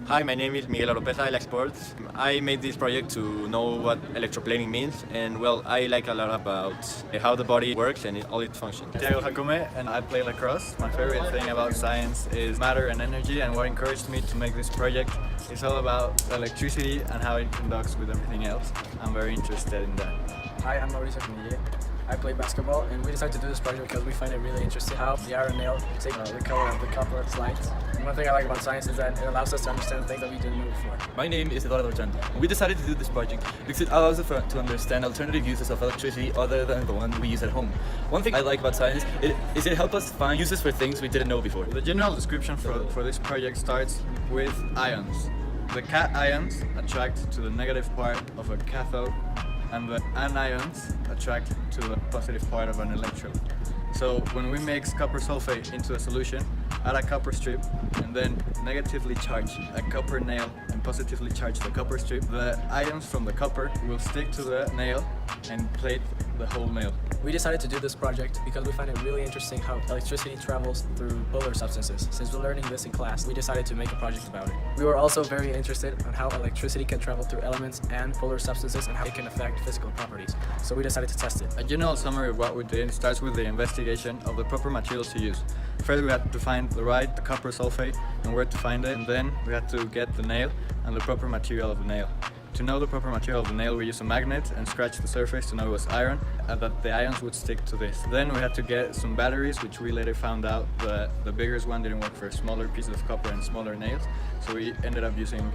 Hi, my name is Miguel Oropeza. I like sports. I made this project to know what electroplaning means, and well, I like a lot about how the body works and all its functions. Diego Jacome, and I play lacrosse. My favorite thing about science is matter and energy, and what encouraged me to make this project is all about electricity and how it conducts with everything else. I'm very interested in that. Hi, I'm Mauricio Pinille. I play basketball, and we decided to do this project because we find it really interesting how the iron nail takes the color of the copper slides. And one thing I like about science is that it allows us to understand things that we didn't know before. My name is Eduardo Ortando. We decided to do this project because it allows us to understand alternative uses of electricity other than the one we use at home. One thing I like about science is it helps us find uses for things we didn't know before. The general description for this project starts with ions. The cations attract to the negative part of a cathode, and the anions attract to the positive part of an electrode. So when we mix copper sulfate into a solution, add a copper strip, and then negatively charge a copper nail and positively charge the copper strip, the ions from the copper will stick to the nail and plate the whole nail. We decided to do this project because we find it really interesting how electricity travels through polar substances. Since we're learning this in class, we decided to make a project about it. We were also very interested in how electricity can travel through elements and polar substances and how it can affect physical properties. So we decided to test it. A general summary of what we did starts with the investigation of the proper materials to use. First we had to find the right copper sulfate and where to find it, and then we had to get the nail and the proper material of the nail. To know the proper material of the nail, we used a magnet and scratched the surface to know it was iron and that the ions would stick to this. Then we had to get some batteries, which we later found out the biggest one didn't work for smaller pieces of copper and smaller nails. So we ended up using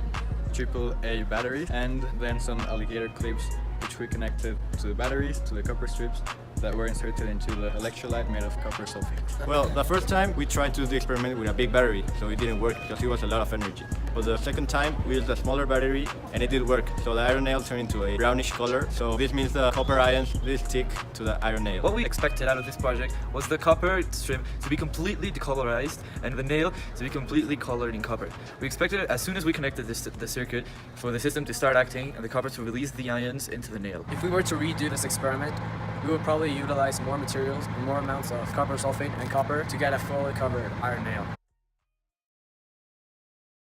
AAA batteries, and then some alligator clips which we connected to the batteries, to the copper strips that were inserted into the electrolyte made of copper sulfate. Well, the first time we tried to do the experiment with a big battery, so it didn't work because it was a lot of energy. But the second time we used a smaller battery and it did work. So the iron nail turned into a brownish color. So this means the copper ions will stick to the iron nail. What we expected out of this project was the copper strip to be completely decolorized and the nail to be completely colored in copper. We expected it as soon as we connected the circuit for the system to start acting and the copper to release the ions into the nail. If we were to redo this experiment, we would probably utilize more materials and more amounts of copper sulfate and copper to get a fully covered iron nail.